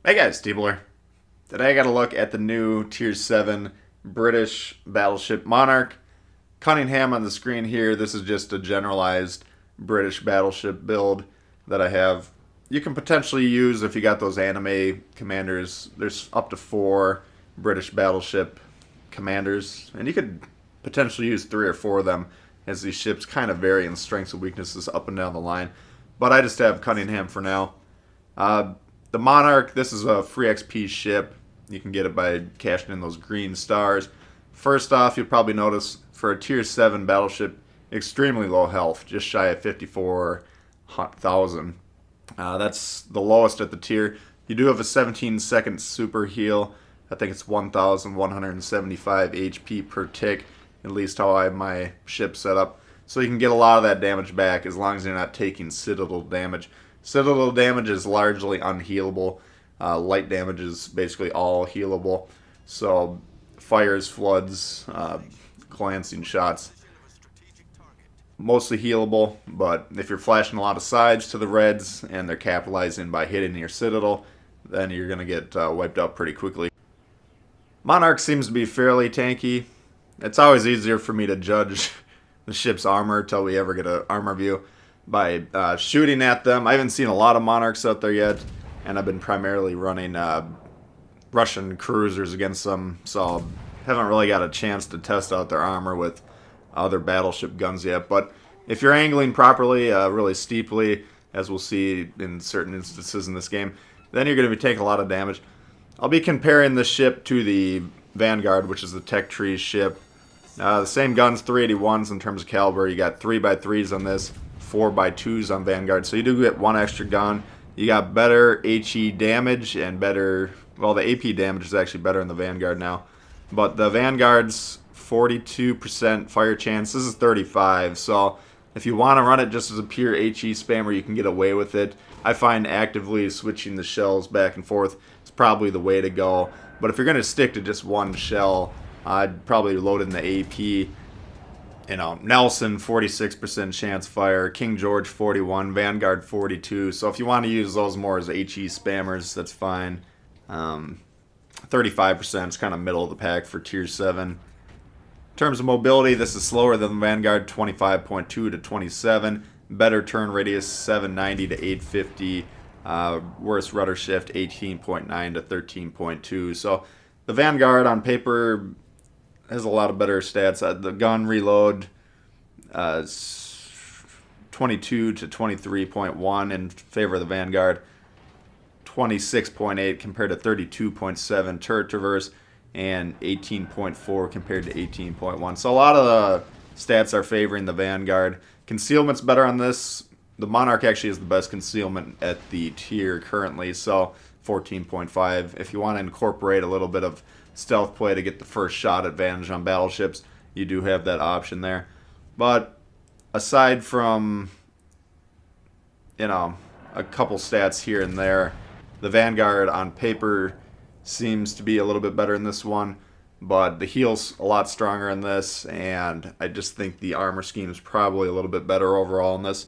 Hey guys, Steebler. Today I got a look at the new Tier 7 British battleship Monarch. Cunningham on the screen here. This is just a generalized British battleship build that I have. You can potentially use if you got those anime commanders. There's up to 4 British battleship commanders, and you could potentially use 3 or 4 of them as these ships kind of vary in strengths and weaknesses up and down the line. But I just have Cunningham for now. The Monarch, this is a free XP ship. You can get it by cashing in those green stars. First off, you'll probably notice for a Tier 7 battleship, extremely low health, just shy of 54,000. That's the lowest at the tier. You do have a 17-second super heal. I think it's 1,175 HP per tick, at least how I have my ship set up. So you can get a lot of that damage back as long as you're not taking citadel damage. Citadel damage is largely unhealable. Light damage is basically all healable. So fires, floods, glancing shots, mostly healable. But if you're flashing a lot of sides to the reds and they're capitalizing by hitting your citadel, then you're going to get wiped out pretty quickly. Monarch seems to be fairly tanky. It's always easier for me to judge the ship's armor until we ever get an armor view by shooting at them. I haven't seen a lot of Monarchs out there yet, and I've been primarily running Russian cruisers against them, so haven't really got a chance to test out their armor with other battleship guns yet. But if you're angling properly, really steeply, as we'll see in certain instances in this game, then you're going to be taking a lot of damage. I'll be comparing this ship to the Vanguard, which is the Tech Tree ship. The same guns, 381s in terms of caliber. You got 3x3s on this, 4x2s on Vanguard, so you do get one extra gun. You got better HE damage and better, well, the AP damage is actually better in the Vanguard now, but the Vanguard's 42% fire chance. This is 35, so if you want to run it just as a pure HE spammer, you can get away with it. I find actively switching the shells back and forth is probably the way to go, but if you're going to stick to just one shell, I'd probably load in the AP. You know, Nelson, 46% chance fire, King George, 41, Vanguard, 42. So if you want to use those more as HE spammers, that's fine. 35% is kind of middle of the pack for Tier 7. In terms of mobility, this is slower than Vanguard, 25.2 to 27. Better turn radius, 790 to 850. Worse rudder shift, 18.9 to 13.2. So the Vanguard on paper has a lot of better stats. The gun reload, 22 to 23.1 in favor of the Vanguard, 26.8 compared to 32.7 turret traverse, and 18.4 compared to 18.1. So a lot of the stats are favoring the Vanguard. Concealment's better on this. The Monarch actually is the best concealment at the tier currently, so 14.5. If you want to incorporate a little bit of stealth play to get the first shot advantage on battleships, you do have that option there. But aside from, you know, a couple stats here and there, the Vanguard on paper seems to be a little bit better in this one, but the heal's a lot stronger in this, and I just think the armor scheme is probably a little bit better overall in this.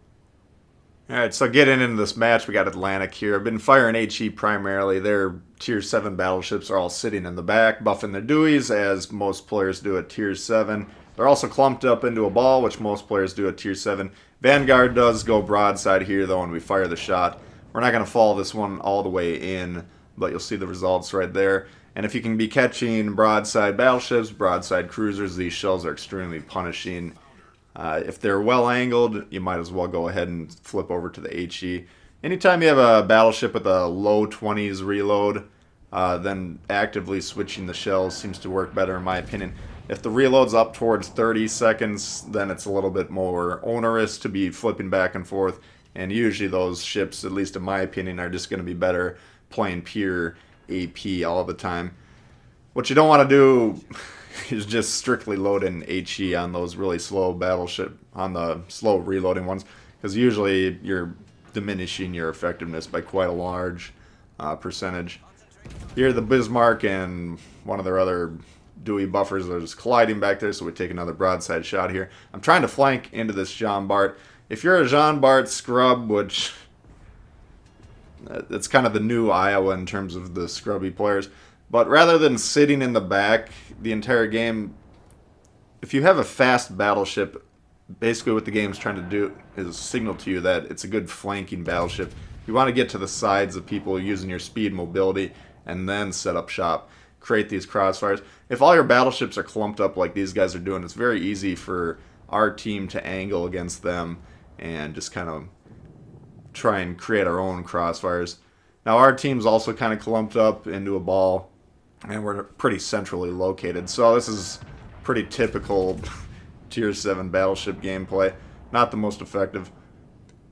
Alright, so getting into this match, we got Atlantic here. I've been firing HE primarily. Their Tier 7 battleships are all sitting in the back, buffing their Deweys, as most players do at Tier 7. They're also clumped up into a ball, which most players do at Tier 7. Vanguard does go broadside here, though, when we fire the shot. We're not going to follow this one all the way in, but you'll see the results right there. And if you can be catching broadside battleships, broadside cruisers, these shells are extremely punishing. If they're well angled, you might as well go ahead and flip over to the HE. Anytime you have a battleship with a low 20s reload, then actively switching the shells seems to work better in my opinion. If the reload's up towards 30 seconds, then it's a little bit more onerous to be flipping back and forth. And usually those ships, at least in my opinion, are just going to be better playing pure AP all the time. What you don't want to do is just strictly load in HE on those really slow battleship, on the slow reloading ones, because usually you're diminishing your effectiveness by quite a large percentage. Here the Bismarck and one of their other Dewey buffers are just colliding back there, so we take another broadside shot here. I'm trying to flank into this Jean Bart. If you're a Jean Bart scrub, which It's kind of the new Iowa in terms of the scrubby players. But rather than sitting in the back the entire game, if you have a fast battleship, basically what the game's trying to do is signal to you that it's a good flanking battleship. You want to get to the sides of people using your speed, mobility, and then set up shop. Create these crossfires. If all your battleships are clumped up like these guys are doing, it's very easy for our team to angle against them and just kind of try and create our own crossfires. Now our team's also kind of clumped up into a ball, and we're pretty centrally located. So this is pretty typical Tier 7 battleship gameplay. Not the most effective,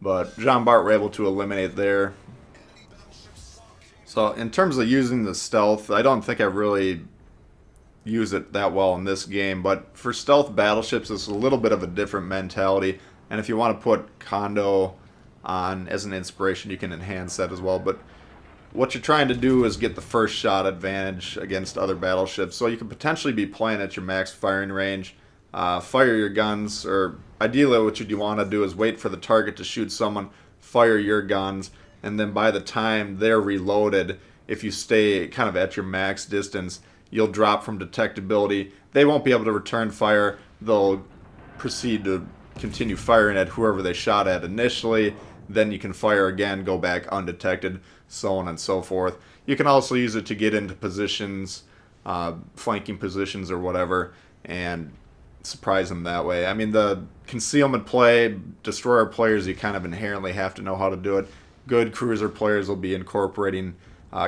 but Jean Bart were able to eliminate there. So in terms of using the stealth, I don't think I really use it that well in this game, but for stealth battleships, it's a little bit of a different mentality. And if you want to put Kondo on as an inspiration, you can enhance that as well. But what you're trying to do is get the first shot advantage against other battleships. So you could potentially be playing at your max firing range, fire your guns, or ideally what you want to do is wait for the target to shoot someone, fire your guns, and then by the time they're reloaded, if you stay kind of at your max distance, you'll drop from detectability. They won't be able to return fire. They'll proceed to continue firing at whoever they shot at initially. Then you can fire again, go back undetected, so on and so forth. You can also use it to get into positions, flanking positions or whatever, and surprise them that way. I mean, the concealment play, destroyer players, you kind of inherently have to know how to do it. Good cruiser players will be incorporating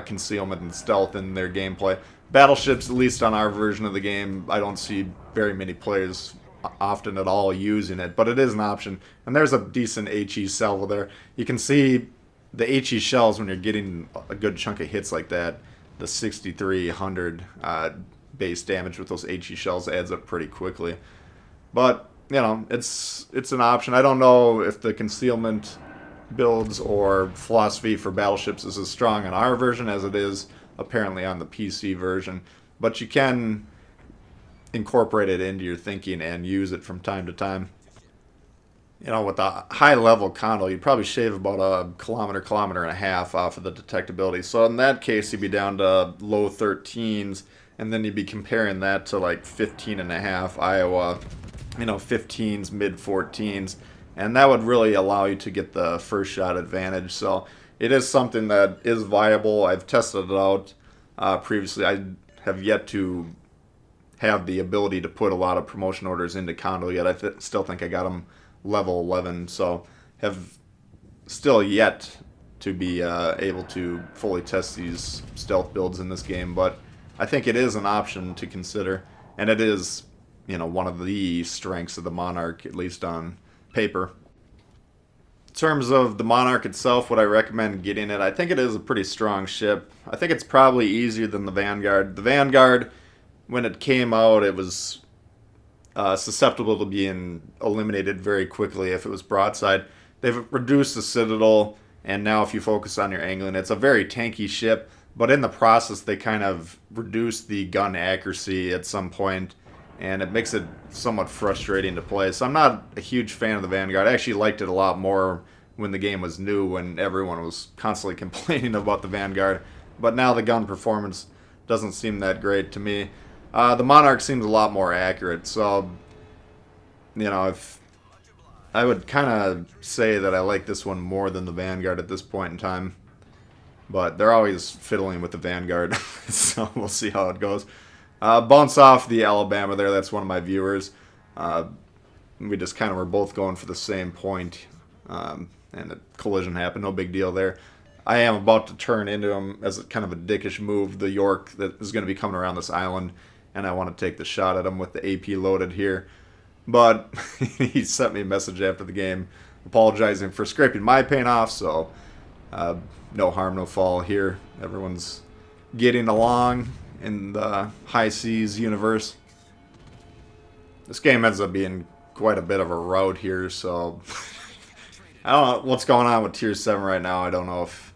concealment and stealth in their gameplay. Battleships, at least on our version of the game, I don't see very many players often at all using it, but it is an option. And there's a decent HE salvo there. You can see the HE shells when you're getting a good chunk of hits like that. The 6,300 base damage with those HE shells adds up pretty quickly. But, you know, it's an option. I don't know if the concealment builds or philosophy for battleships is as strong on our version as it is apparently on the PC version. But you can incorporate it into your thinking and use it from time to time. You know, with a high level Kondo, you'd probably shave about a kilometer and a half off of the detectability. So in that case, you'd be down to low 13s, and then you'd be comparing that to like 15 and a half Iowa, you know, 15s, mid 14s, and that would really allow you to get the first shot advantage. So it is something that is viable. I've tested it out previously. I have yet to have the ability to put a lot of promotion orders into Kondo yet. I still think I got them level 11, so have still yet to be able to fully test these stealth builds in this game, but I think it is an option to consider, and it is, you know, one of the strengths of the Monarch, at least on paper. In terms of the Monarch itself, would I recommend getting it? I think it is a pretty strong ship. I think it's probably easier than the Vanguard. The Vanguard, when it came out, it was susceptible to being eliminated very quickly if it was broadside. They've reduced the Citadel, and now if you focus on your angling, it's a very tanky ship, but in the process they kind of reduce the gun accuracy at some point, and it makes it somewhat frustrating to play. So I'm not a huge fan of the Vanguard. I actually liked it a lot more when the game was new, when everyone was constantly complaining about the Vanguard, but now the gun performance doesn't seem that great to me. The Monarch seems a lot more accurate, so, you know, if I would kind of say that I like this one more than the Vanguard at this point in time, but they're always fiddling with the Vanguard, so we'll see how it goes. Bounce off the Alabama there, that's one of my viewers. We just kind of were both going for the same point, and a collision happened, no big deal there. I am about to turn into him as a kind of a dickish move, the York that is going to be coming around this island, and I want to take the shot at him with the AP loaded here. But he sent me a message after the game apologizing for scraping my paint off, so no harm, no foul here. Everyone's getting along in the high seas universe. This game ends up being quite a bit of a rout here, so I don't know what's going on with Tier 7 right now. I don't know if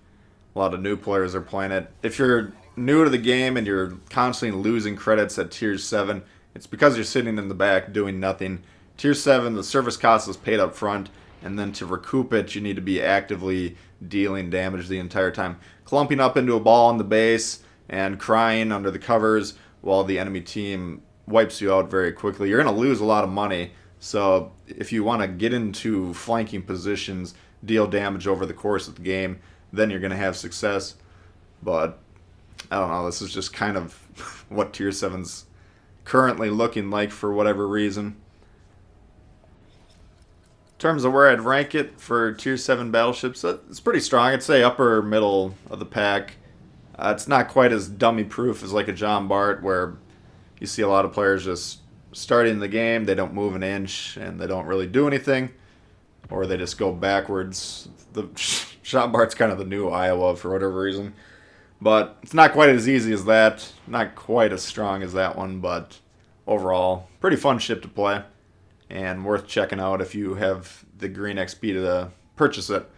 a lot of new players are playing it. If you're new to the game and you're constantly losing credits at Tier 7, it's because you're sitting in the back doing nothing. Tier 7, the service cost is paid up front, and then to recoup it, you need to be actively dealing damage the entire time. Clumping up into a ball on the base and crying under the covers while the enemy team wipes you out very quickly. You're going to lose a lot of money, so if you want to get into flanking positions, deal damage over the course of the game, then you're going to have success. But I don't know, this is just kind of what Tier 7's currently looking like for whatever reason. In terms of where I'd rank it for Tier 7 battleships, it's pretty strong. I'd say upper middle of the pack. It's not quite as dummy-proof as like a John Bart, where you see a lot of players just starting the game, they don't move an inch, and they don't really do anything, or they just go backwards. The John Bart's kind of the new Iowa for whatever reason. But it's not quite as easy as that, not quite as strong as that one, but overall, pretty fun ship to play, and worth checking out if you have the green XP to purchase it.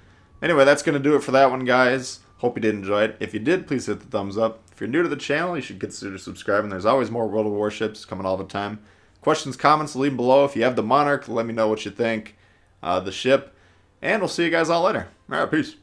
Anyway, that's going to do it for that one, guys. Hope you did enjoy it. If you did, please hit the thumbs up. If you're new to the channel, you should consider subscribing. There's always more World of Warships coming all the time. Questions, comments, leave them below. If you have the Monarch, let me know what you think. The ship. And we'll see you guys all later. Alright, peace.